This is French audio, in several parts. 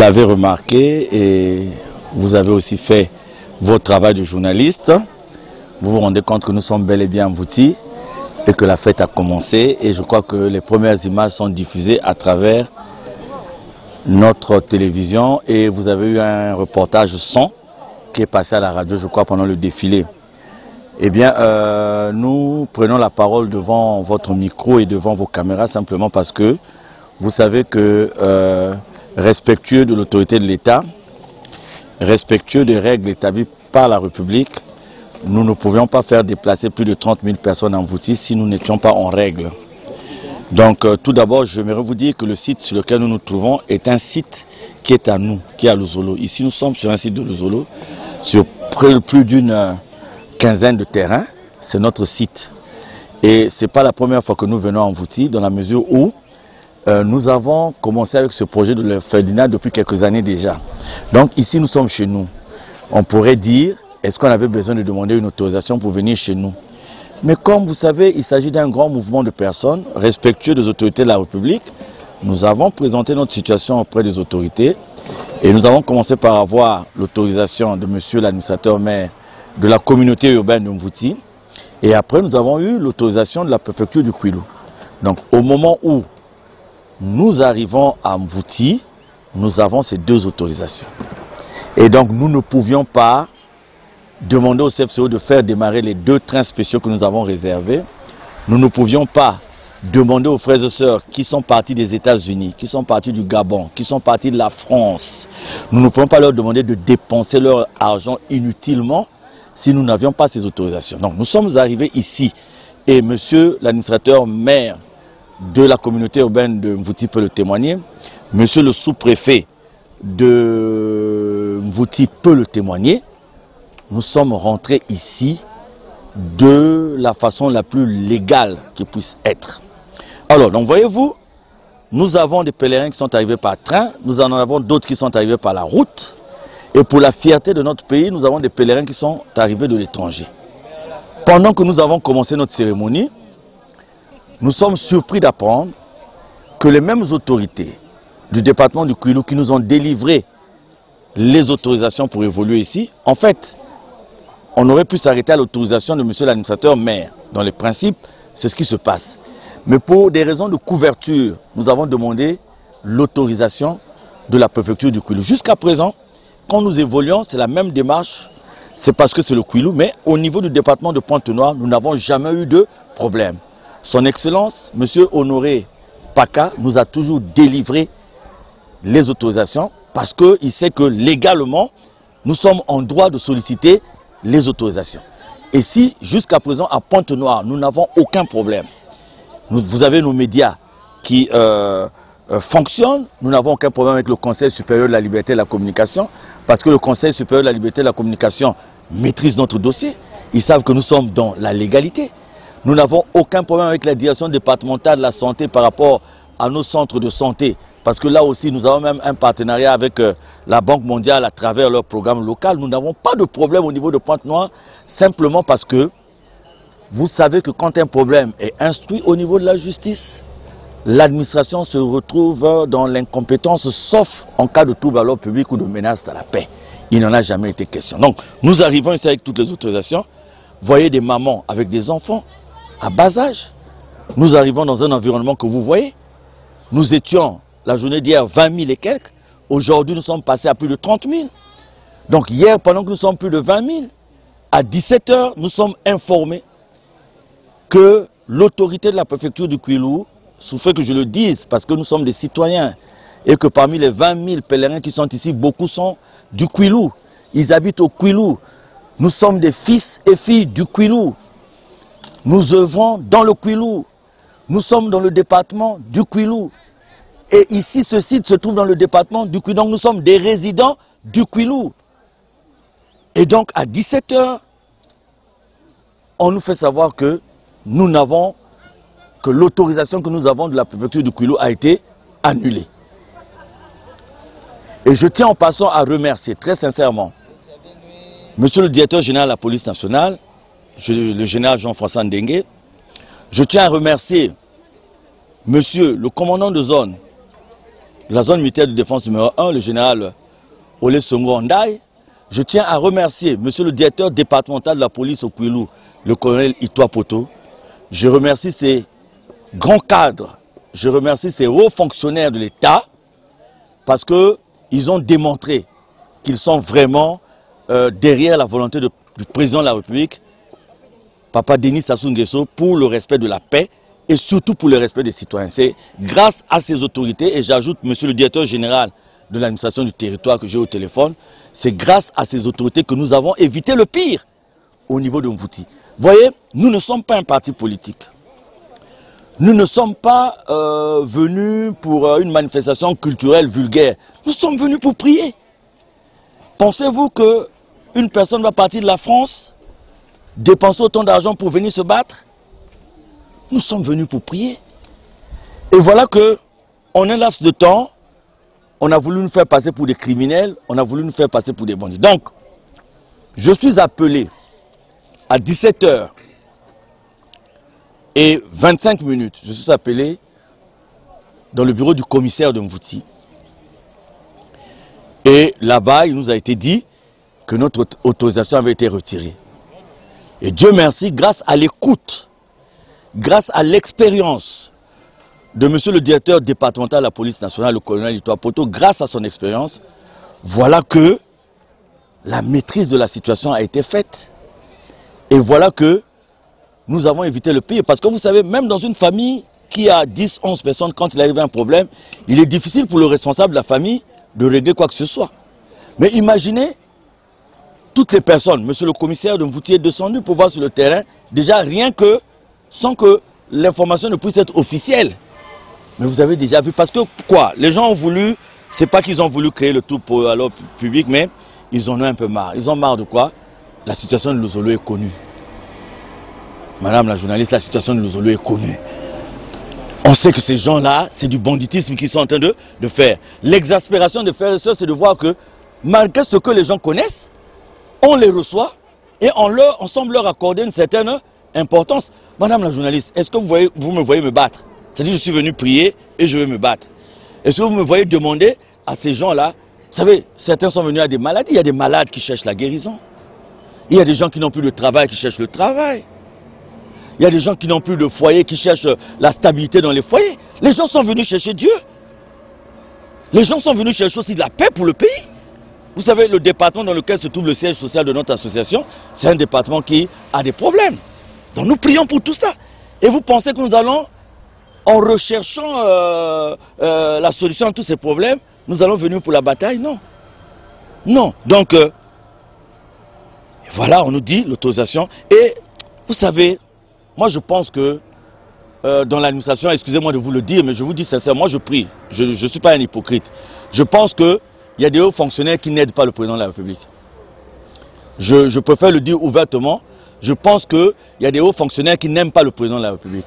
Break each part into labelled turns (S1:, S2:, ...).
S1: l'avez remarqué et vous avez aussi fait votre travail de journaliste. Vous vous rendez compte que nous sommes bel et bien Mvouti et que la fête a commencé. Et je crois que les premières images sont diffusées à travers notre télévision. Et vous avez eu un reportage son qui est passé à la radio, je crois, pendant le défilé. Eh bien, nous prenons la parole devant votre micro et devant vos caméras simplement parce que vous savez que respectueux de l'autorité de l'État, respectueux des règles établies par la République, nous ne pouvions pas faire déplacer plus de 30 000 personnes en Mvouti si nous n'étions pas en règle. Donc tout d'abord, j'aimerais vous dire que le site sur lequel nous nous trouvons est un site qui est à nous, qui est à Luzolo. Ici, nous sommes sur un site de Luzolo, sur plus d'une quinzaine de terrains. C'est notre site. Et ce n'est pas la première fois que nous venons en Mvouti, dans la mesure où nous avons commencé avec ce projet de l'orphelinat depuis quelques années déjà. Donc ici, nous sommes chez nous. On pourrait dire, est-ce qu'on avait besoin de demander une autorisation pour venir chez nous? Mais comme vous savez, il s'agit d'un grand mouvement de personnes respectueux des autorités de la République. Nous avons présenté notre situation auprès des autorités et nous avons commencé par avoir l'autorisation de monsieur l'administrateur maire de la communauté urbaine de Mvouti. Et après, nous avons eu l'autorisation de la préfecture du Kouilou. Donc au moment où nous arrivons à Mvouti, nous avons ces deux autorisations. Et donc nous ne pouvions pas demander au CFCO de faire démarrer les deux trains spéciaux que nous avons réservés. Nous ne pouvions pas demander aux frères et sœurs qui sont partis des États-Unis, qui sont partis du Gabon, qui sont partis de la France. Nous ne pouvons pas leur demander de dépenser leur argent inutilement si nous n'avions pas ces autorisations. Donc nous sommes arrivés ici et monsieur l'administrateur maire de la communauté urbaine de Mvouti peut le témoigner. Monsieur le sous-préfet de Mvouti peut le témoigner. Nous sommes rentrés ici de la façon la plus légale qui puisse être. Alors, donc voyez-vous, nous avons des pèlerins qui sont arrivés par train, nous en avons d'autres qui sont arrivés par la route. Et pour la fierté de notre pays, nous avons des pèlerins qui sont arrivés de l'étranger. Pendant que nous avons commencé notre cérémonie, nous sommes surpris d'apprendre que les mêmes autorités du département du Kouilou qui nous ont délivré les autorisations pour évoluer ici, en fait, on aurait pu s'arrêter à l'autorisation de monsieur l'administrateur maire. Dans les principes, c'est ce qui se passe. Mais pour des raisons de couverture, nous avons demandé l'autorisation de la préfecture du Kouilou. Jusqu'à présent, quand nous évoluons, c'est la même démarche. C'est parce que c'est le Kouilou, mais au niveau du département de Pointe-Noire, nous n'avons jamais eu de problème. Son Excellence, monsieur Honoré Paka, nous a toujours délivré les autorisations parce qu'il sait que légalement, nous sommes en droit de solliciter les autorisations. Et si, jusqu'à présent, à Pointe-Noire, nous n'avons aucun problème, vous avez nos médias qui fonctionnent, nous n'avons aucun problème avec le Conseil supérieur de la liberté de la communication, parce que le Conseil supérieur de la liberté de la communication maîtrise notre dossier. Ils savent que nous sommes dans la légalité. Nous n'avons aucun problème avec la direction départementale de la santé par rapport à nos centres de santé. Parce que là aussi, nous avons même un partenariat avec la Banque mondiale à travers leur programme local. Nous n'avons pas de problème au niveau de Pointe-Noire, simplement parce que vous savez que quand un problème est instruit au niveau de la justice, l'administration se retrouve dans l'incompétence, sauf en cas de trouble à l'ordre public ou de menace à la paix. Il n'en a jamais été question. Donc, nous arrivons ici avec toutes les autorisations. Voyez des mamans avec des enfants à bas âge. Nous arrivons dans un environnement que vous voyez. Nous étions la journée d'hier 20 000 et quelques. Aujourd'hui, nous sommes passés à plus de 30 000. Donc hier, pendant que nous sommes plus de 20 000, à 17 h, nous sommes informés que l'autorité de la préfecture du Kouilou, sous fait que je le dise, parce que nous sommes des citoyens, et que parmi les 20 000 pèlerins qui sont ici, beaucoup sont du Kouilou. Ils habitent au Kouilou. Nous sommes des fils et filles du Kouilou. Nous œuvrons dans le Kouilou. Nous sommes dans le département du Kouilou. Et ici, ce site se trouve dans le département du Kouilou. Donc nous sommes des résidents du Kouilou. Et donc à 17 h, on nous fait savoir que nous n'avons que l'autorisation que nous avons de la préfecture du Kouilou a été annulée. Et je tiens en passant à remercier très sincèrement monsieur le directeur général de la police nationale, le général Jean-François Ndengue. Je tiens à remercier monsieur le commandant de zone la zone militaire de défense numéro 1, le général Olé Songo Ndaye. Je tiens à remercier monsieur le directeur départemental de la police au Kouilou, le colonel Itoa Poto. Je remercie ces grands cadres, je remercie ces hauts fonctionnaires de l'État parce qu'ils ont démontré qu'ils sont vraiment derrière la volonté du président de la République, Papa Denis Sassou Nguesso, pour le respect de la paix et surtout pour le respect des citoyens. C'est grâce à ces autorités, et j'ajoute monsieur le directeur général de l'administration du territoire que j'ai au téléphone, c'est grâce à ces autorités que nous avons évité le pire au niveau de Mvouti. Voyez, nous ne sommes pas un parti politique. Nous ne sommes pas venus pour une manifestation culturelle vulgaire. Nous sommes venus pour prier. Pensez-vous qu'une personne va partir de la France, dépenser autant d'argent pour venir se battre? Nous sommes venus pour prier. Et voilà que, en un laps de temps, on a voulu nous faire passer pour des criminels, on a voulu nous faire passer pour des bandits. Donc, je suis appelé à 17 h et 25 minutes, je suis appelé dans le bureau du commissaire de Mvouti. Et là-bas, il nous a été dit que notre autorisation avait été retirée. Et Dieu merci, grâce à l'écoute, grâce à l'expérience de monsieur le directeur départemental de la police nationale, le colonel Itoa Poto, grâce à son expérience, voilà que la maîtrise de la situation a été faite. Et voilà que nous avons évité le pire. Parce que vous savez, même dans une famille qui a 10, 11 personnes, quand il arrive un problème, il est difficile pour le responsable de la famille de régler quoi que ce soit. Mais imaginez toutes les personnes, monsieur le commissaire de Mvouti est descendu pour voir sur le terrain, déjà rien que, sans que l'information ne puisse être officielle. Mais vous avez déjà vu, parce que quoi? Les gens ont voulu, c'est pas qu'ils ont voulu créer le tout pour alors public, mais ils en ont un peu marre. Ils ont marre de quoi? La situation de Lozolo est connue. Madame la journaliste, la situation de Lozolo est connue. On sait que ces gens-là, c'est du banditisme qu'ils sont en train de faire. L'exaspération de frères et sœurs, c'est de voir que, malgré ce que les gens connaissent, on les reçoit et on semble leur accorder une certaine importance. Madame la journaliste, est-ce que vous me voyez me battre? C'est-à-dire que je suis venu prier et je vais me battre. Est-ce que vous me voyez demander à ces gens-là? Vous savez, certains sont venus à des maladies. Il y a des malades qui cherchent la guérison. Il y a des gens qui n'ont plus de travail qui cherchent le travail. Il y a des gens qui n'ont plus de foyer qui cherchent la stabilité dans les foyers. Les gens sont venus chercher Dieu. Les gens sont venus chercher aussi de la paix pour le pays. Vous savez, le département dans lequel se trouve le siège social de notre association, c'est un département qui a des problèmes. Donc nous prions pour tout ça. Et vous pensez que nous allons, en recherchant la solution à tous ces problèmes, nous allons venir pour la bataille? Non. Non. Donc, voilà, on nous dit l'autorisation. Et vous savez, moi je pense que dans l'administration, excusez-moi de vous le dire, mais je vous dis sincèrement, moi je prie. Je ne suis pas un hypocrite. Je pense qu'il y a des hauts fonctionnaires qui n'aident pas le président de la République. Je préfère le dire ouvertement. Je pense qu'il y a des hauts fonctionnaires qui n'aiment pas le président de la République.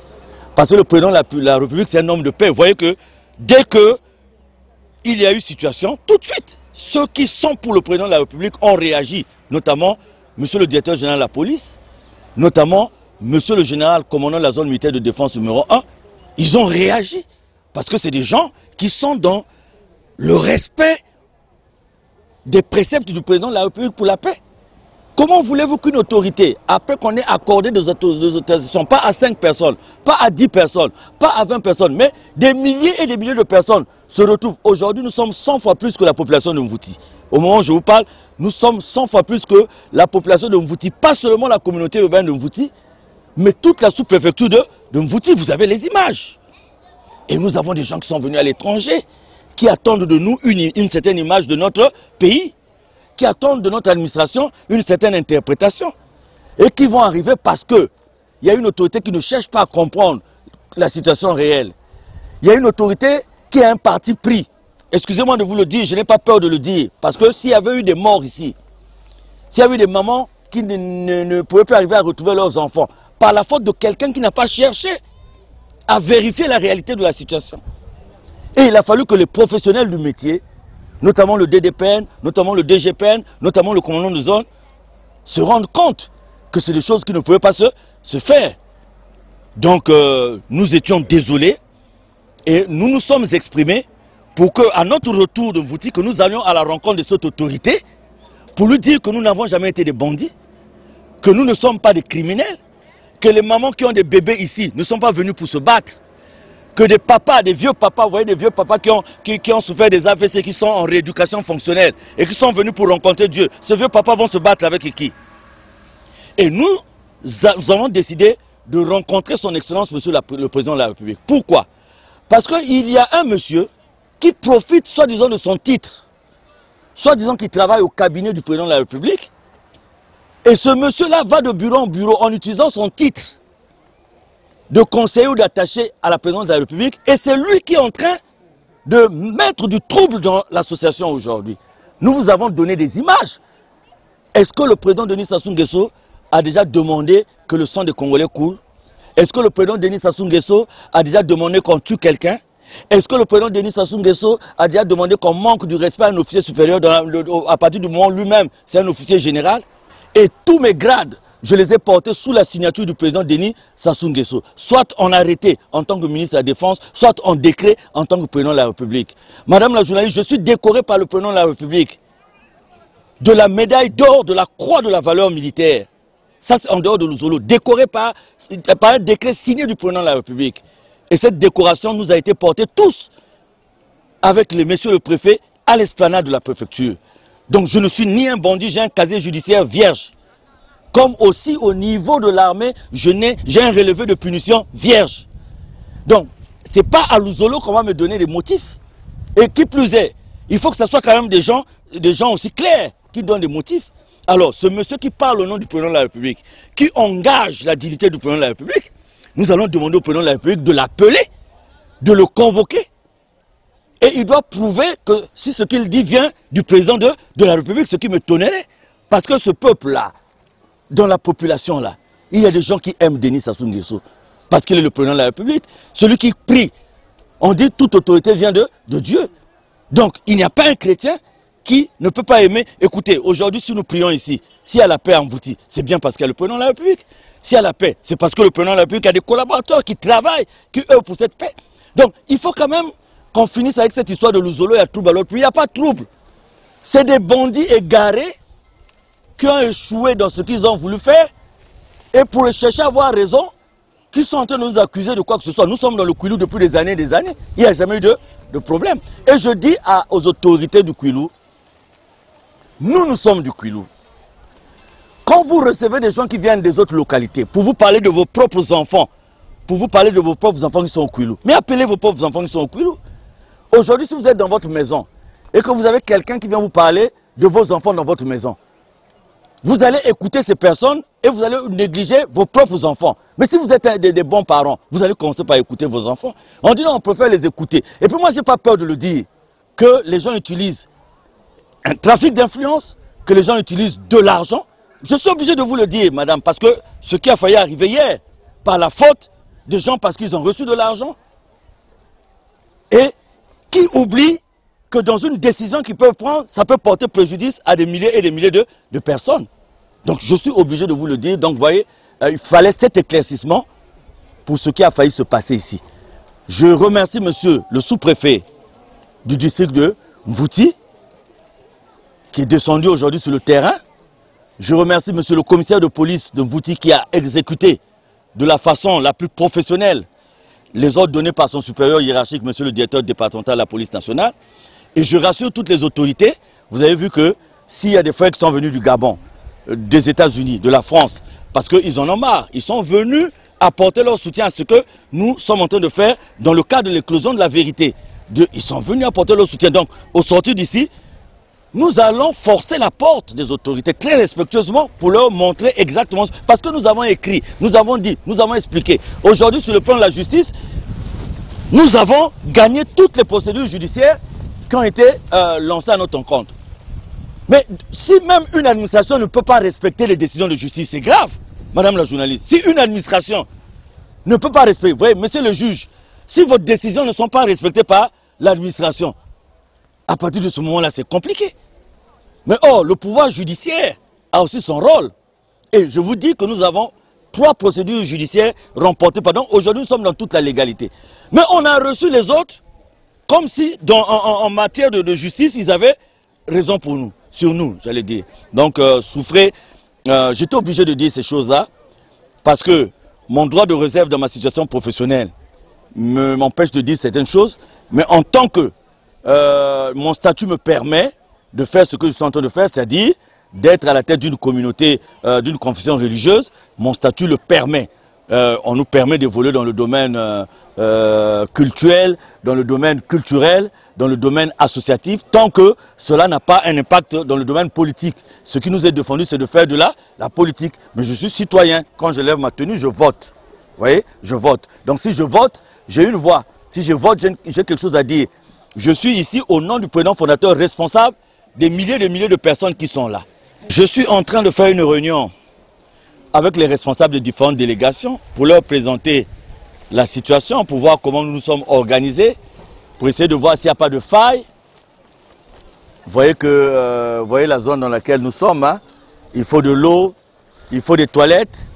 S1: Parce que le président de la République, c'est un homme de paix. Vous voyez que dès qu'il y a eu situation, tout de suite, ceux qui sont pour le président de la République ont réagi. Notamment, monsieur le directeur général de la police, notamment, monsieur le général commandant de la zone militaire de défense numéro 1. Ils ont réagi. Parce que c'est des gens qui sont dans le respect des préceptes du président de la République pour la paix. Comment voulez-vous qu'une autorité, après qu'on ait accordé des autorisations, pas à 5 personnes, pas à 10 personnes, pas à 20 personnes, mais des milliers et des milliers de personnes se retrouvent. Aujourd'hui, nous sommes 100 fois plus que la population de Mvouti. Au moment où je vous parle, nous sommes 100 fois plus que la population de Mvouti. Pas seulement la communauté urbaine de Mvouti, mais toute la sous-préfecture de Mvouti. Vous avez les images. Et nous avons des gens qui sont venus à l'étranger, qui attendent de nous une certaine image de notre pays, qui attendent de notre administration une certaine interprétation et qui vont arriver parce qu'il y a une autorité qui ne cherche pas à comprendre la situation réelle. Il y a une autorité qui a un parti pris. Excusez-moi de vous le dire, je n'ai pas peur de le dire, parce que s'il y avait eu des morts ici, s'il y avait eu des mamans qui ne pouvaient plus arriver à retrouver leurs enfants, par la faute de quelqu'un qui n'a pas cherché à vérifier la réalité de la situation. Et il a fallu que les professionnels du métier, notamment le DDPN, notamment le DGPN, notamment le commandant de zone, se rendent compte que c'est des choses qui ne pouvaient pas se faire. Donc nous étions désolés et nous nous sommes exprimés pour qu'à notre retour de Mvouti, que nous allions à la rencontre de cette autorité, pour lui dire que nous n'avons jamais été des bandits, que nous ne sommes pas des criminels, que les mamans qui ont des bébés ici ne sont pas venus pour se battre, que des papas, des vieux papas, vous voyez des vieux papas qui ont souffert des AVC, qui sont en rééducation fonctionnelle et qui sont venus pour rencontrer Dieu. Ces vieux papas vont se battre avec qui? Et nous avons décidé de rencontrer son Excellence, Monsieur le Président de la République. Pourquoi? Parce qu'il y a un monsieur qui profite soi-disant de son titre, soi-disant qu'il travaille au cabinet du Président de la République, et ce monsieur-là va de bureau en bureau en utilisant son titre de conseiller ou d'attaché à la présidence de la République, et c'est lui qui est en train de mettre du trouble dans l'association aujourd'hui. Nous vous avons donné des images. Est-ce que le président Denis Sassou Nguesso a déjà demandé que le sang des Congolais coule? Est-ce que le président Denis Sassou Nguesso a déjà demandé qu'on tue quelqu'un? Est-ce que le président Denis Sassou Nguesso a déjà demandé qu'on manque du respect à un officier supérieur à partir du moment où lui-même c'est un officier général? Et tous mes grades, je les ai portés sous la signature du président Denis Sassou Nguesso. Soit en arrêté en tant que ministre de la Défense, soit en décret en tant que président de la République. Madame la journaliste, je suis décoré par le président de la République de la médaille d'or de la croix de la valeur militaire. Ça, c'est en dehors de Luzolo, décoré par un décret signé du président de la République. Et cette décoration nous a été portée tous avec les messieurs le préfet à l'esplanade de la préfecture. Donc je ne suis ni un bandit, j'ai un casier judiciaire vierge. Comme aussi au niveau de l'armée, j'ai un relevé de punition vierge. Donc, ce n'est pas à Luzolo qu'on va me donner des motifs. Et qui plus est, il faut que ce soit quand même des gens aussi clairs qui donnent des motifs. Alors, ce monsieur qui parle au nom du président de la République, qui engage la dignité du président de la République, nous allons demander au président de la République de l'appeler, de le convoquer. Et il doit prouver que si ce qu'il dit vient du président de la République, ce qui me tonnerait. Parce que ce peuple-là, dans la population là, il y a des gens qui aiment Denis Sassou Nguesso parce qu'il est le président de la République, celui qui prie. On dit toute autorité vient de Dieu. Donc il n'y a pas un chrétien qui ne peut pas aimer. Écoutez, aujourd'hui si nous prions ici, s'il y a la paix en Mvouti, c'est bien parce qu'il y a le président de la République. S'il y a la paix, c'est parce que le président de la République a des collaborateurs qui travaillent, qui œuvrent pour cette paix. Donc il faut quand même qu'on finisse avec cette histoire de Luzolo et à trouble à l'autre. Puis il n'y a pas de trouble. C'est des bandits égarés qui ont échoué dans ce qu'ils ont voulu faire, et pour chercher à avoir raison, qui sont en train de nous accuser de quoi que ce soit. Nous sommes dans le Kwilu depuis des années et des années. Il n'y a jamais eu de problème. Et je dis aux autorités du Kwilu, nous sommes du Kwilu. Quand vous recevez des gens qui viennent des autres localités, pour vous parler de vos propres enfants, qui sont au Kwilu, mais appelez vos propres enfants qui sont au Kwilu. Aujourd'hui, si vous êtes dans votre maison, et que vous avez quelqu'un qui vient vous parler de vos enfants dans votre maison, vous allez écouter ces personnes et vous allez négliger vos propres enfants. Mais si vous êtes des bons parents, vous allez commencer par écouter vos enfants. On dit non, on préfère les écouter. Et puis moi, je n'ai pas peur de le dire, que les gens utilisent un trafic d'influence, que les gens utilisent de l'argent. Je suis obligé de vous le dire, madame, parce que ce qui a failli arriver hier, par la faute des gens parce qu'ils ont reçu de l'argent, et qui oublient que dans une décision qu'ils peuvent prendre, ça peut porter préjudice à des milliers et des milliers de personnes. Donc je suis obligé de vous le dire. Donc vous voyez, il fallait cet éclaircissement pour ce qui a failli se passer ici. Je remercie monsieur le sous-préfet du district de Mvouti, qui est descendu aujourd'hui sur le terrain. Je remercie monsieur le commissaire de police de Mvouti qui a exécuté de la façon la plus professionnelle les ordres donnés par son supérieur hiérarchique, monsieur le directeur départemental de la police nationale. Et je rassure toutes les autorités, vous avez vu que s'il y a des frères qui sont venus du Gabon, des États-Unis, de la France, parce qu'ils en ont marre, ils sont venus apporter leur soutien à ce que nous sommes en train de faire dans le cadre de l'éclosion de la vérité. Ils sont venus apporter leur soutien. Donc, au sortir d'ici, nous allons forcer la porte des autorités très respectueusement pour leur montrer exactement, parce que nous avons écrit, nous avons dit, nous avons expliqué. Aujourd'hui, sur le plan de la justice, nous avons gagné toutes les procédures judiciaires qui ont été lancées à notre encontre. Mais si même une administration ne peut pas respecter les décisions de justice, c'est grave, madame la journaliste. Si une administration ne peut pas respecter, vous voyez, monsieur le juge, si vos décisions ne sont pas respectées par l'administration, à partir de ce moment-là, c'est compliqué. Mais or, le pouvoir judiciaire a aussi son rôle. Et je vous dis que nous avons 3 procédures judiciaires remportées. Aujourd'hui, nous sommes dans toute la légalité. Mais on a reçu les autres comme si en matière de justice, ils avaient raison pour nous, sur nous, j'allais dire. Donc, souffrez, j'étais obligé de dire ces choses-là, parce que mon droit de réserve dans ma situation professionnelle m'empêche de dire certaines choses, mais en tant que mon statut me permet de faire ce que je suis en train de faire, c'est-à-dire d'être à la tête d'une communauté, d'une confession religieuse, mon statut le permet. On nous permet d'évoluer dans le domaine cultuel, dans le domaine culturel, dans le domaine associatif, tant que cela n'a pas un impact dans le domaine politique. Ce qui nous est défendu, c'est de faire de la politique. Mais je suis citoyen. Quand je lève ma tenue, je vote. Vous voyez, je vote. Donc si je vote, j'ai une voix. Si je vote, j'ai quelque chose à dire. Je suis ici au nom du président fondateur responsable des milliers et des milliers de personnes qui sont là. Je suis en train de faire une réunion avec les responsables de différentes délégations pour leur présenter la situation, pour voir comment nous nous sommes organisés, pour essayer de voir s'il n'y a pas de faille. Vous voyez voyez la zone dans laquelle nous sommes, hein? Il faut de l'eau, il faut des toilettes,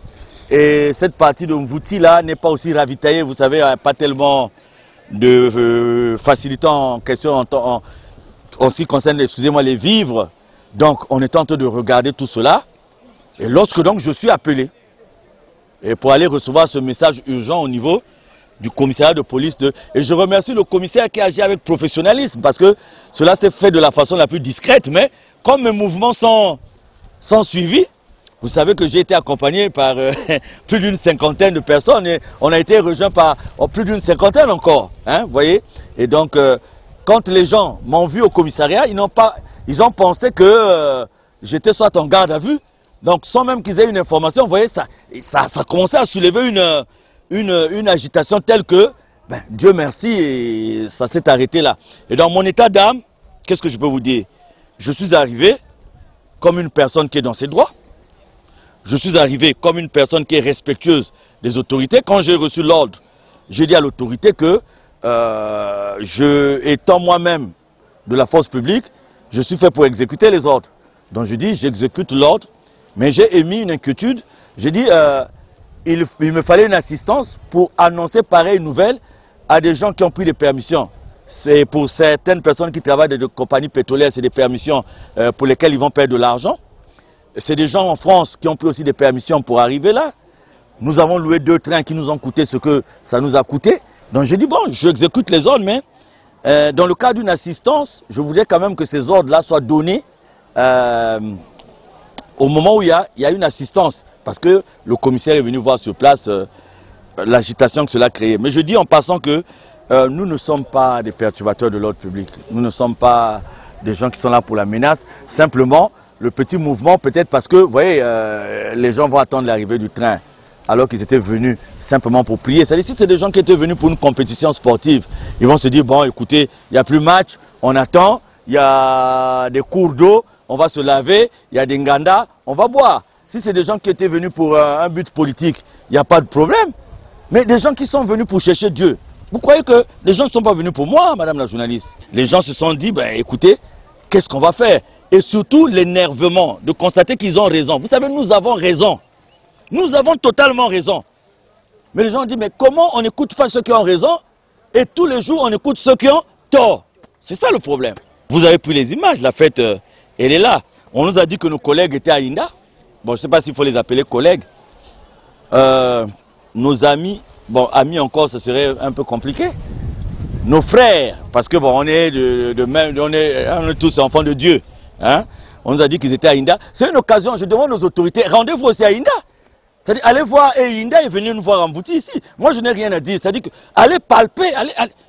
S1: et cette partie de Mvouti là n'est pas aussi ravitaillée, vous savez, pas tellement de facilitant en question en ce qui concerne, excusez-moi, les vivres. Donc on est en train de regarder tout cela. Et lorsque donc je suis appelé, et pour aller recevoir ce message urgent au niveau du commissariat de police, et je remercie le commissaire qui agit avec professionnalisme, parce que cela s'est fait de la façon la plus discrète, mais comme mes mouvements sont suivis, vous savez que j'ai été accompagné par plus d'une cinquantaine de personnes, et on a été rejoint par plus d'une cinquantaine encore, hein, vous voyez. Et donc, quand les gens m'ont vu au commissariat, ils ont pensé que j'étais soit en garde à vue. Donc, sans même qu'ils aient une information, vous voyez, ça commençait à soulever une agitation telle que, ben, Dieu merci, et ça s'est arrêté là. Et dans mon état d'âme, qu'est-ce que je peux vous dire? Je suis arrivé comme une personne qui est dans ses droits. Je suis arrivé comme une personne qui est respectueuse des autorités. Quand j'ai reçu l'ordre, j'ai dit à l'autorité que, étant moi-même de la force publique, je suis fait pour exécuter les ordres. Donc je dis, j'exécute l'ordre. Mais j'ai émis une inquiétude. J'ai dit, il me fallait une assistance pour annoncer pareille nouvelle à des gens qui ont pris des permissions. C'est pour certaines personnes qui travaillent dans des compagnies pétrolières, c'est des permissions pour lesquelles ils vont perdre de l'argent. C'est des gens en France qui ont pris aussi des permissions pour arriver là. Nous avons loué 2 trains qui nous ont coûté ce que ça nous a coûté. Donc j'ai dit, bon, j'exécute les ordres, mais dans le cas d'une assistance, je voudrais quand même que ces ordres-là soient donnés au moment où il y a une assistance, parce que le commissaire est venu voir sur place l'agitation que cela a créé. Mais je dis en passant que nous ne sommes pas des perturbateurs de l'ordre public. Nous ne sommes pas des gens qui sont là pour la menace. Simplement, le petit mouvement, peut-être parce que, vous voyez, les gens vont attendre l'arrivée du train, alors qu'ils étaient venus simplement pour prier. C'est-à-dire, si c'est des gens qui étaient venus pour une compétition sportive, ils vont se dire, bon, écoutez, il n'y a plus match, on attend, il y a des cours d'eau, on va se laver, il y a des nganda, on va boire. Si c'est des gens qui étaient venus pour un but politique, il n'y a pas de problème. Mais des gens qui sont venus pour chercher Dieu, vous croyez que les gens ne sont pas venus pour moi, madame la journaliste? Les gens se sont dit, ben écoutez, qu'est-ce qu'on va faire? Et surtout l'énervement de constater qu'ils ont raison. Vous savez, nous avons raison. Nous avons totalement raison. Mais les gens disent, mais comment on n'écoute pas ceux qui ont raison et tous les jours on écoute ceux qui ont tort? C'est ça le problème. Vous avez pris les images, la fête, elle est là. On nous a dit que nos collègues étaient à Inda. Bon, je ne sais pas s'il faut les appeler collègues. Nos amis, bon, amis encore, ce serait un peu compliqué. Nos frères, parce que bon, on est on est tous enfants de Dieu. Hein? On nous a dit qu'ils étaient à Inda. C'est une occasion, je demande aux autorités, rendez-vous aussi à Inda. C'est-à-dire, allez voir, et Inda est venu nous voir en Mvouti ici. Moi, je n'ai rien à dire. C'est-à-dire, allez palper,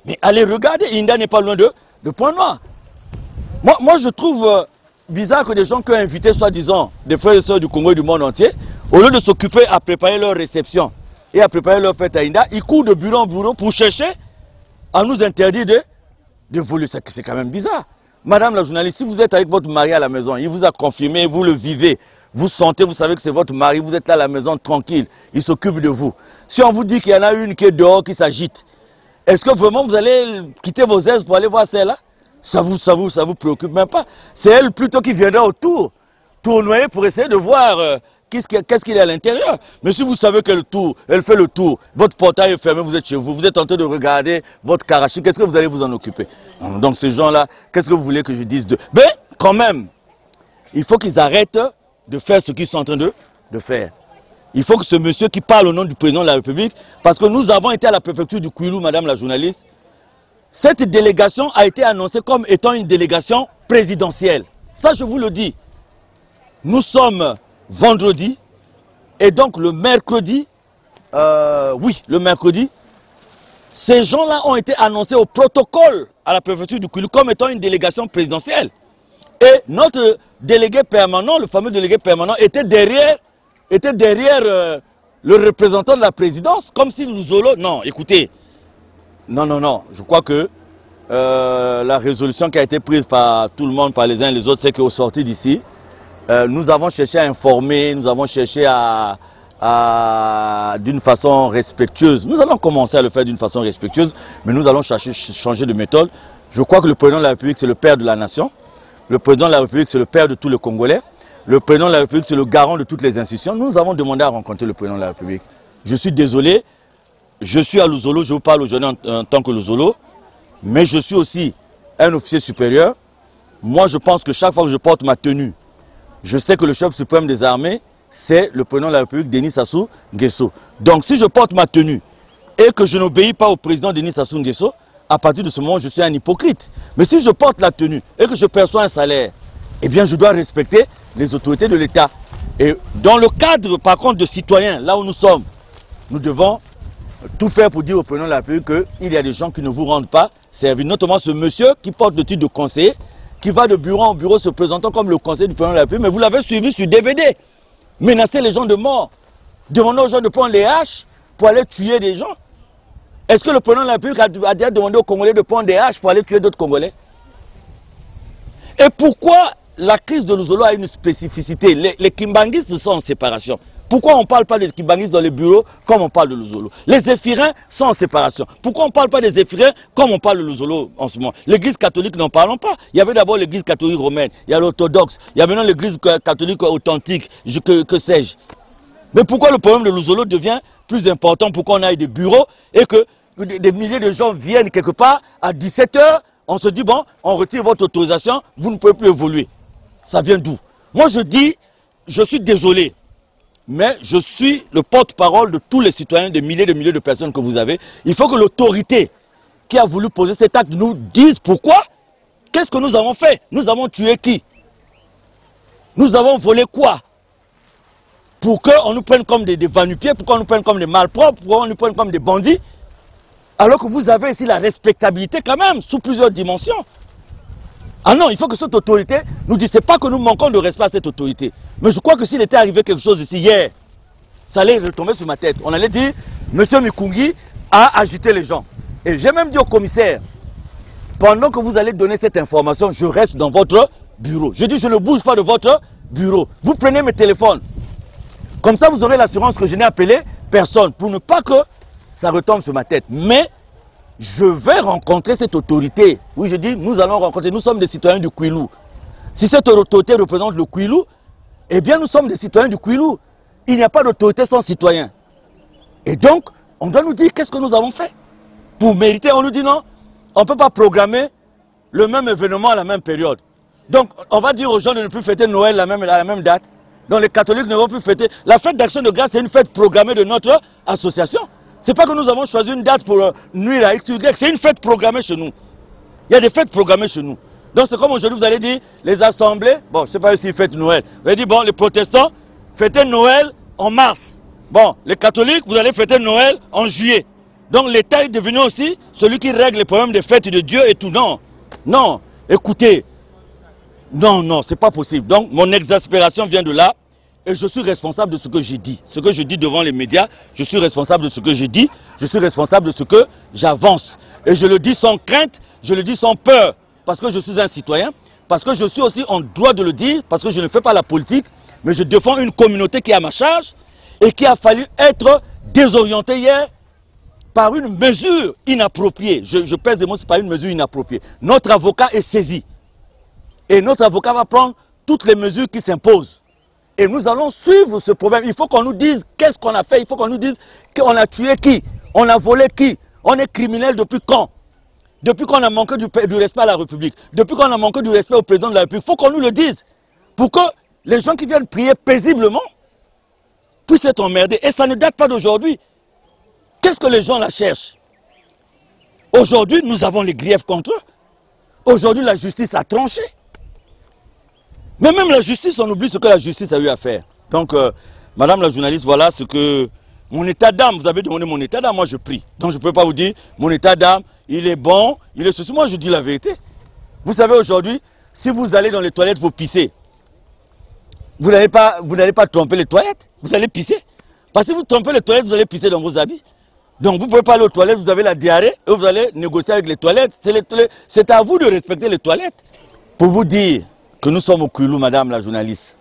S1: mais allez regarder, Inda n'est pas loin de Pointe-Noire. Moi, je trouve bizarre que des gens qui ont invité, soi-disant, des frères et sœurs du Congo et du monde entier, au lieu de s'occuper à préparer leur réception et à préparer leur fête à Inda, ils courent de bureau en bureau pour chercher à nous interdire de voler. C'est quand même bizarre. Madame la journaliste, si vous êtes avec votre mari à la maison, il vous a confirmé, vous le vivez, vous sentez, vous savez que c'est votre mari, vous êtes là à la maison tranquille, il s'occupe de vous. Si on vous dit qu'il y en a une qui est dehors, qui s'agite, est-ce que vraiment vous allez quitter vos aises pour aller voir celle-là? Ça vous préoccupe même pas. C'est elle plutôt qui viendra autour, tournoyer pour essayer de voir qu'est-ce qu'il y a à l'intérieur. Mais si vous savez qu'elle fait le tour, votre portail est fermé, vous êtes chez vous, vous êtes en train de regarder votre karachi, qu'est-ce que vous allez vous en occuper? Donc ces gens-là, qu'est-ce que vous voulez que je dise d'eux? Mais quand même, il faut qu'ils arrêtent de faire ce qu'ils sont en train de faire. Il faut que ce monsieur qui parle au nom du président de la République, parce que nous avons été à la préfecture du Kouilou, madame la journaliste, cette délégation a été annoncée comme étant une délégation présidentielle. Ça, je vous le dis. Nous sommes vendredi, et donc le mercredi, le mercredi, ces gens-là ont été annoncés au protocole à la préfecture du Kouilou comme étant une délégation présidentielle. Et notre délégué permanent, le fameux délégué permanent, était derrière le représentant de la présidence, comme si Luzolo... Non, écoutez, non, je crois que la résolution qui a été prise par tout le monde, par les uns et les autres, c'est qu'au sortir d'ici, nous avons cherché à informer, nous avons cherché d'une façon respectueuse. Nous allons commencer à le faire d'une façon respectueuse, mais nous allons changer de méthode. Je crois que le président de la République, c'est le père de la nation. Le président de la République, c'est le père de tous les Congolais. Le président de la République, c'est le garant de toutes les institutions. Nous avons demandé à rencontrer le président de la République. Je suis désolé, je suis à Luzolo, je vous parle aujourd'hui en tant que Luzolo, mais je suis aussi un officier supérieur. Moi, je pense que chaque fois que je porte ma tenue, je sais que le chef suprême des armées, c'est le président de la République, Denis Sassou Nguesso. Donc, si je porte ma tenue et que je n'obéis pas au président Denis Sassou Nguesso, à partir de ce moment, je suis un hypocrite. Mais si je porte la tenue et que je perçois un salaire, eh bien, je dois respecter les autorités de l'État. Et dans le cadre, par contre, de citoyens, là où nous sommes, nous devons tout faire pour dire au président de la République qu'il y a des gens qui ne vous rendent pas service. Notamment ce monsieur qui porte le titre de conseiller, qui va de bureau en bureau se présentant comme le conseiller du président de la République. Mais vous l'avez suivi sur DVD. Menacer les gens de mort. Demander aux gens de prendre les haches pour aller tuer des gens. Est-ce que le président de la République a déjà demandé aux Congolais de prendre des haches pour aller tuer d'autres Congolais? Et pourquoi la crise de Luzolo a une spécificité? Les Kimbanguistes sont en séparation. Pourquoi on ne parle pas des Kimbanguistes dans les bureaux comme on parle de Luzolo? Les Zéphirins sont en séparation. Pourquoi on ne parle pas des Zéphirins comme on parle de Luzolo en ce moment? L'église catholique, n'en parlons pas. Il y avait d'abord l'église catholique romaine, il y a l'orthodoxe, il y a maintenant l'église catholique authentique, que sais-je. Mais pourquoi le problème de Luzolo devient plus important? Pourquoi on a des bureaux et que des milliers de gens viennent quelque part à 17 h, on se dit bon, on retire votre autorisation, vous ne pouvez plus évoluer. Ça vient d'où? Moi je dis, je suis désolé, mais je suis le porte-parole de tous les citoyens, des milliers de personnes que vous avez. Il faut que l'autorité qui a voulu poser cet acte nous dise pourquoi. Qu'est-ce que nous avons fait? Nous avons tué qui? Nous avons volé quoi? Pour qu'on nous prenne comme des va-nu-pieds, pour qu'on nous prenne comme des malpropres, pour qu'on nous prenne comme des bandits. Alors que vous avez ici la respectabilité quand même, sous plusieurs dimensions. Ah non, il faut que cette autorité nous dise, c'est pas que nous manquons de respect à cette autorité. Mais je crois que s'il était arrivé quelque chose ici hier, ça allait retomber sur ma tête. On allait dire, monsieur Mikungi a agité les gens. Et j'ai même dit au commissaire, pendant que vous allez donner cette information, je reste dans votre bureau. Je dis, je ne bouge pas de votre bureau. Vous prenez mes téléphones. Comme ça, vous aurez l'assurance que je n'ai appelé personne, pour ne pas que ça retombe sur ma tête. Mais je vais rencontrer cette autorité. Oui, je dis, nous allons rencontrer, nous sommes des citoyens du Kouilou. Si cette autorité représente le Kouilou, eh bien nous sommes des citoyens du Kouilou. Il n'y a pas d'autorité sans citoyen. Et donc, on doit nous dire qu'est-ce que nous avons fait. Pour mériter, on nous dit non, on ne peut pas programmer le même événement à la même période. Donc, on va dire aux gens de ne plus fêter Noël à la même date. Donc, les catholiques ne vont plus fêter. La fête d'action de grâce, c'est une fête programmée de notre association. Ce n'est pas que nous avons choisi une date pour nuire à X ou Y, c'est une fête programmée chez nous. Il y a des fêtes programmées chez nous. Donc c'est comme aujourd'hui, vous allez dire, les assemblées, bon, je ne sais pas si ils fêtent Noël. Vous allez dire, bon, les protestants, fêtez Noël en mars. Bon, les catholiques, vous allez fêter Noël en juillet. Donc l'État est devenu aussi celui qui règle les problèmes des fêtes de Dieu et tout. Non, non, écoutez, non, c'est pas possible. Donc mon exaspération vient de là. Et je suis responsable de ce que j'ai dit. Ce que je dis devant les médias, je suis responsable de ce que j'ai dit. Je suis responsable de ce que j'avance. Et je le dis sans crainte, je le dis sans peur. Parce que je suis un citoyen, parce que je suis aussi en droit de le dire, parce que je ne fais pas la politique, mais je défends une communauté qui est à ma charge et qui a fallu être désorientée hier par une mesure inappropriée. Je pèse des mots, c'est pas une mesure inappropriée. Notre avocat est saisi. Et notre avocat va prendre toutes les mesures qui s'imposent. Et nous allons suivre ce problème. Il faut qu'on nous dise qu'est-ce qu'on a fait. Il faut qu'on nous dise qu'on a tué qui, on a volé qui, on est criminel depuis quand. Depuis qu'on a manqué du respect à la République, depuis qu'on a manqué du respect au président de la République, il faut qu'on nous le dise. Pour que les gens qui viennent prier paisiblement puissent être emmerdés. Et ça ne date pas d'aujourd'hui. Qu'est-ce que les gens la cherchent? Aujourd'hui, nous avons les griefs contre eux. Aujourd'hui, la justice a tranché. Mais même la justice, on oublie ce que la justice a eu à faire. Donc, madame la journaliste, voilà ce que... Mon état d'âme, vous avez demandé mon état d'âme, moi je prie. Donc je ne peux pas vous dire, mon état d'âme, il est bon, il est ceci. Moi je dis la vérité. Vous savez aujourd'hui, si vous allez dans les toilettes pour pisser, vous n'allez pas tromper les toilettes, vous allez pisser. Parce que si vous trompez les toilettes, vous allez pisser dans vos habits. Donc vous ne pouvez pas aller aux toilettes, vous avez la diarrhée, et vous allez négocier avec les toilettes. C'est à vous de respecter les toilettes. Pour vous dire que nous sommes au Kwilu, madame la journaliste.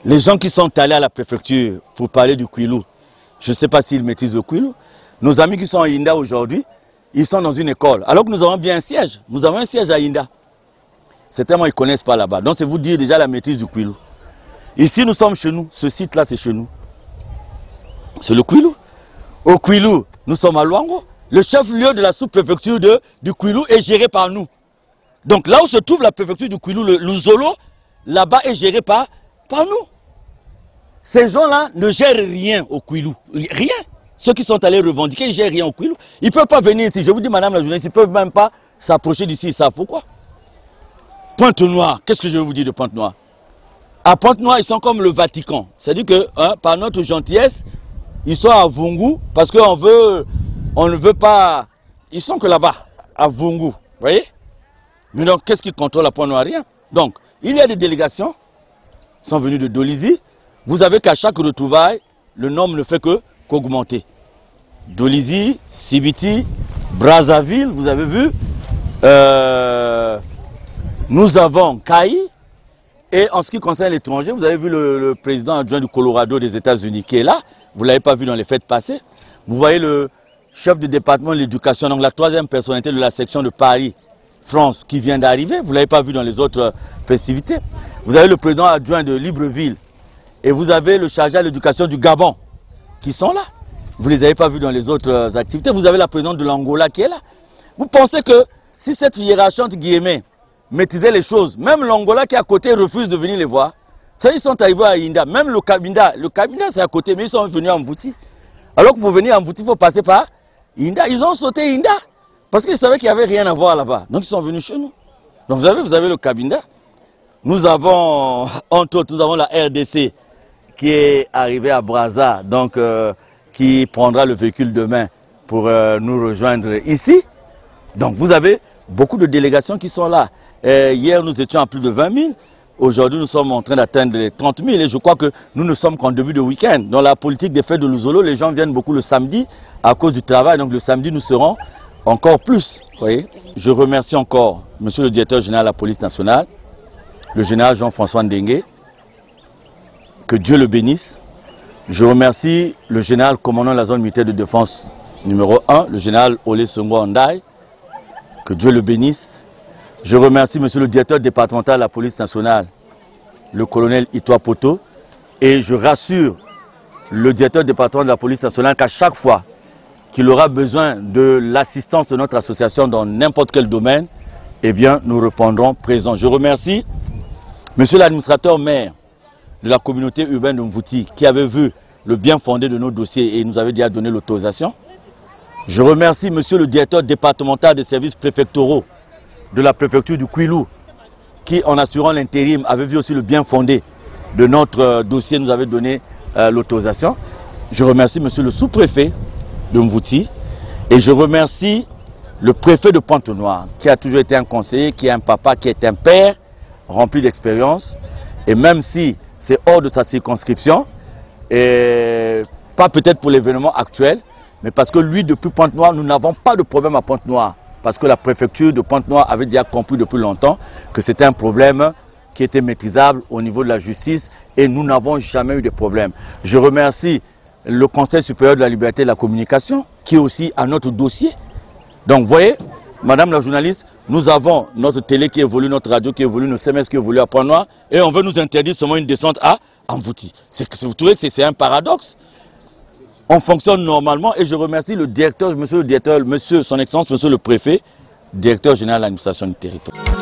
S1: Les gens qui sont allés à la préfecture pour parler du Kwilu, je ne sais pas s'ils maîtrisent le Kwilu. Nos amis qui sont à Inda aujourd'hui, ils sont dans une école. Alors que nous avons bien un siège. Nous avons un siège à Inda. Certainement, ils ne connaissent pas là-bas. Donc, c'est vous dire déjà la maîtrise du Kwilu. Ici, nous sommes chez nous. Ce site-là, c'est chez nous. C'est le Kwilu. Au Kwilu, nous sommes à Luango. Le chef-lieu de la sous-préfecture du Kwilu est géré par nous. Donc, là où se trouve la préfecture du Kwilu, le Zolo, là-bas est géré par nous. Ces gens-là ne gèrent rien au Kwilu. Rien. Ceux qui sont allés revendiquer, ils ne gèrent rien au Kwilu. Ils ne peuvent pas venir ici. Je vous dis, madame la journaliste, ils ne peuvent même pas s'approcher d'ici. Ils savent pourquoi. Pointe-Noire. Qu'est-ce que je vais vous dire de Pointe-Noire? À Pointe-Noire, ils sont comme le Vatican. C'est-à-dire que, par notre gentillesse, ils sont à Vungu parce qu'on ne veut pas... Ils sont que là-bas, à Vungu. Vous voyez? Mais donc, qu'est-ce qui contrôle la Pointe-Noire? Rien. Donc, il y a des délégations qui sont venues de Dolisie. Vous savez qu'à chaque retrouvaille, le nombre ne fait qu'augmenter. Dolisie, Sibiti, Brazzaville, vous avez vu. Nous avons Kaï. Et en ce qui concerne l'étranger, vous avez vu le président adjoint du Colorado des États-Unis qui est là. Vous ne l'avez pas vu dans les fêtes passées. Vous voyez le chef du département de l'éducation, donc la troisième personnalité de la section de Paris, France, qui vient d'arriver. Vous ne l'avez pas vu dans les autres festivités. Vous avez le président adjoint de Libreville. Et vous avez le chargé à l'éducation du Gabon qui sont là. Vous ne les avez pas vus dans les autres activités. Vous avez la présidente de l'Angola qui est là. Vous pensez que si cette hiérarchie entre guillemets maîtrisait les choses, même l'Angola qui est à côté refuse de venir les voir. Ça, ils sont arrivés à Inda. Même le Cabinda c'est à côté, mais ils sont venus à Mvouti. Alors que pour venir à Mvouti, il faut passer par Inda. Ils ont sauté Inda parce qu'ils savaient qu'il n'y avait rien à voir là-bas. Donc ils sont venus chez nous. Donc vous avez le Cabinda. Nous avons, entre autres, nous avons la RDC qui est arrivé à Brazza, donc qui prendra le véhicule demain pour nous rejoindre ici. Donc vous avez beaucoup de délégations qui sont là. Hier nous étions à plus de 20 000, aujourd'hui nous sommes en train d'atteindre les 30 000 et je crois que nous ne sommes qu'en début de week-end. Dans la politique des fêtes de Luzolo, les gens viennent beaucoup le samedi à cause du travail, donc le samedi nous serons encore plus. Vous voyez. Je remercie encore monsieur le directeur général de la police nationale, le général Jean-François Ndengue. Que Dieu le bénisse. Je remercie le général commandant de la zone militaire de défense numéro 1, le général Olé Songo Andai. Que Dieu le bénisse. Je remercie monsieur le directeur départemental de la police nationale, le colonel Itoa Poto. Et je rassure le directeur départemental de la police nationale qu'à chaque fois qu'il aura besoin de l'assistance de notre association dans n'importe quel domaine, eh bien nous répondrons présents. Je remercie monsieur l'administrateur maire de la communauté urbaine de Mvouti qui avait vu le bien fondé de nos dossiers et nous avait déjà donné l'autorisation. Je remercie monsieur le directeur départemental des services préfectoraux de la préfecture du Kwilu qui, en assurant l'intérim, avait vu aussi le bien fondé de notre dossier, nous avait donné l'autorisation. Je remercie monsieur le sous-préfet de Mvouti et je remercie le préfet de Pointe-Noire qui a toujours été un conseiller, qui est un papa, qui est un père rempli d'expérience. Et même si c'est hors de sa circonscription, et pas peut-être pour l'événement actuel, mais parce que lui, depuis Pointe-Noire, nous n'avons pas de problème à Pointe-Noire. Parce que la préfecture de Pointe-Noire avait déjà compris depuis longtemps que c'était un problème qui était maîtrisable au niveau de la justice et nous n'avons jamais eu de problème. Je remercie le Conseil supérieur de la liberté de la communication qui est aussi à notre dossier. Donc, vous voyez, madame la journaliste, Nous avons notre télé qui évolue, notre radio qui évolue, nos SMS qui évoluent à Pointe-Noire, et on veut nous interdire seulement une descente à Amvouti. Vous trouvez que c'est un paradoxe? On fonctionne normalement et je remercie le directeur, monsieur son excellence, monsieur le préfet, directeur général de l'administration du territoire.